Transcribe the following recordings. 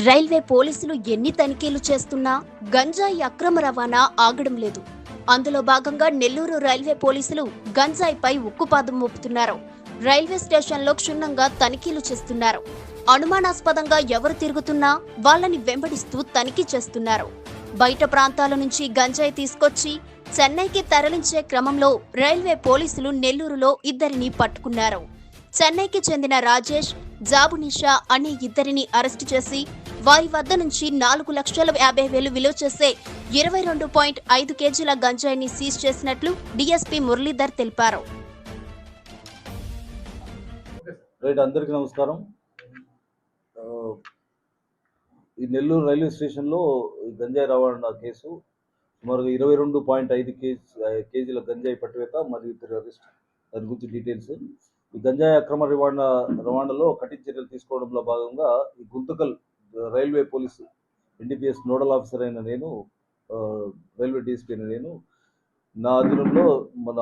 Railway పోలీసులు ఎన్ని తనిఖీలు చేస్తున్నా గంజాయి అక్రమ రవాణా ఆగడం లేదు. అందులో భాగంగా నెల్లూరు రైల్వే పోలీసులు గంజాయిపై ఉక్కుపాదం మోపుతున్నారు. రైల్వే స్టేషన్లో క్షుణ్ణంగా తనిఖీలు చేస్తున్నారు. అనుమానాస్పదంగా ఎవరు తిరుగుతున్నా వాళ్ళని వెంబడిస్తూ తనిఖీ చేస్తున్నారు. బయట ప్రాంతాల నుంచి గంజాయి తీసుకొచ్చి చెన్నైకి తరలించే క్రమంలో రైల్వే పోలీసులు నెల్లూరులో ఇద్దరిని పట్టుకున్నారు. చెన్నైకి చెందిన రాజేష్, జాబునిషా అనే ఇద్దరిని అరెస్టు చేసి వారి వద్ద నుంచి 4,50,000 విలువ చేసే 22.5 కేజీల గంజాయిని సీజ్ చేసినట్లు డీఎస్పీ మురళీధర్ తెలిపారు. అందరికీ నమస్కారం. ఈ నెల్లూరు రైల్వే స్టేషన్లో గంజాయి రవాణా కేసు సుమారుగా 22.5 కేజీల గంజాయి పట్టువేత మరియు ఇద్దరు అరెస్ట్. దాని గురించి డీటెయిల్స్. ఈ గంజాయి అక్రమ రవాణాలో కఠిన చర్యలు తీసుకోవడంలో భాగంగా ఈ Guntakal railway police NDPS nodal officer అయిన నేను, రైల్వే డీఎస్పీ అయిన నేను, నా ఆధ్వర్యంలో మన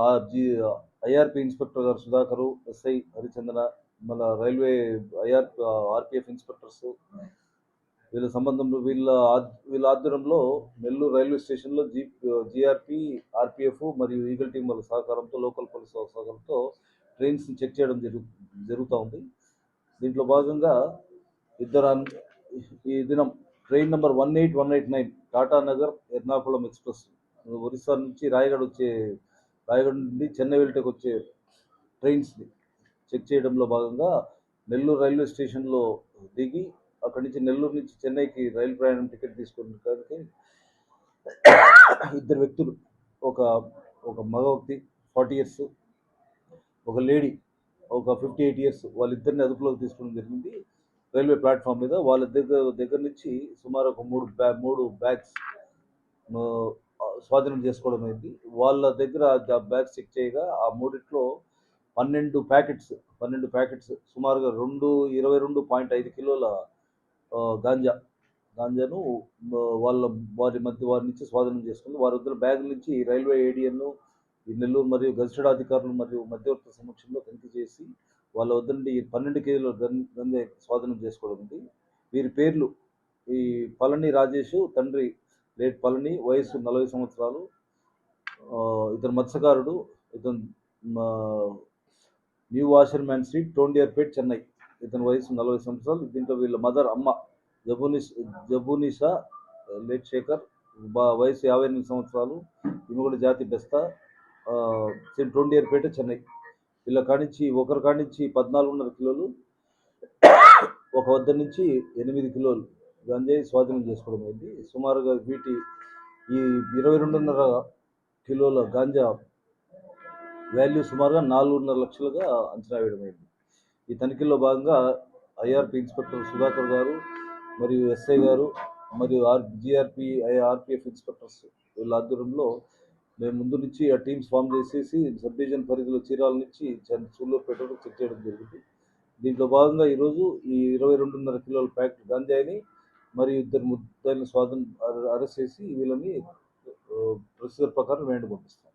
ఐఆర్పీ ఇన్స్పెక్టర్ గారు సుధాకరు, ఎస్ఐ హరిచందన, మన రైల్వే ఆర్పిఎఫ్ ఇన్స్పెక్టర్స్ వీళ్ళ సంబంధంలో వీళ్ళ ఆధ్వర్యంలో నెల్లూరు రైల్వే స్టేషన్లో జీఆర్పీ, ఆర్పిఎఫ్ మరియు ఈగల్ టీం వాళ్ళ సహకారంతో, లోకల్ పోలీసు సహకారంతో ట్రైన్స్ని చెక్ చేయడం జరుగుతూ ఉంది. దీంట్లో భాగంగా ఈ దినం train number 18189 Tatanagar Ernakulam express Orissa నుంచి రాయగఢ్ నుండి చెన్నై వెళ్ళటకు వచ్చే ట్రైన్స్ని చెక్ చేయడంలో భాగంగా నెల్లూరు రైల్వే స్టేషన్లో దిగి అక్కడి నుంచి నెల్లూరు నుంచి చెన్నైకి రైలు ప్రయాణం టికెట్ తీసుకోవడానికి ఇద్దరు వ్యక్తులు, ఒక మగ వ్యక్తి 40 years, ఒక లేడీ ఒక 58 years, వాళ్ళిద్దరిని అదుపులోకి తీసుకోవడం జరిగింది. రైల్వే ప్లాట్ఫామ్ మీద వాళ్ళ దగ్గర నుంచి సుమారు ఒక మూడు బ్యాగ్స్ స్వాధీనం చేసుకోవడం అయింది. వాళ్ళ దగ్గర బ్యాగ్స్ చెక్ చేయగా ఆ మూడిట్లో 12 ప్యాకెట్స్ సుమారుగా 22.5 కిలోల గాంజాను వారి నుంచి స్వాధీనం చేసుకుంది. వారి వద్ద బ్యాగుల నుంచి రైల్వే ఏడియన్, ఈ నెల్లూరు మరియు గజిస్టెడ్ అధికారులు మరియు మధ్యవర్తుల సమక్షంలో తనిఖీ చేసి వాళ్ళ వద్ద నుండి 12 కేజీల గంజాయి స్వాధీనం చేసుకోవడం ఉంది. వీరి పేర్లు ఈ పళని రాజేష్, తండ్రి లేట్ పళని, వయసు 40 సంవత్సరాలు, ఇతను మత్స్యకారుడు, ఇతను న్యూ వాషర్మ్యాన్ స్ట్రీట్, టోండియర్పేట్, చెన్నై, ఇతని వయసు 40 సంవత్సరాలు. దీంట్లో వీళ్ళ మదర్ అమ్మ జబునిషా లేట్ శేఖర్, వయసు 58 సంవత్సరాలు, ఈమె కూడా జాతి బెస్తా, టోండియర్పేట, చెన్నై. వీళ్ళ కానించి ఒకరి కానించి 14.5 కిలోలు, ఒక వద్ద నుంచి 8 కిలోలు గంజాయి స్వాధీనం చేసుకోవడం అయింది. సుమారుగా ఈ 22.5 కిలోల గాంజా వాల్యూ సుమారుగా 4.5 లక్షలుగా అంచనా వేయడం అయింది. ఈ తనిఖీల్లో భాగంగా ఐఆర్పీ ఇన్స్పెక్టర్ సుధాకర్ గారు మరియు ఎస్ఐ గారు మరియు జీఆర్పీ, ఆర్పిఎఫ్ ఇన్స్పెక్టర్స్ వీళ్ళ ఆధ్వర్యంలో మేము ముందు నుంచి ఆ టీమ్స్ ఫామ్ చేసేసి సబ్ డివిజన్ పరిధిలో చీరాల నుంచి సూళ్ళూరుపేట చెక్ చేయడం జరిగింది. దీంట్లో భాగంగా ఈరోజు ఈ 22.5 కిలోల ప్యాకెట్ గంజాయిని మరియు ఇద్దరు ముద్దాయిలను అరెస్ట్ చేసి వీళ్ళని ప్రొసీజర్ ప్రకారం వేండి పంపిస్తాం.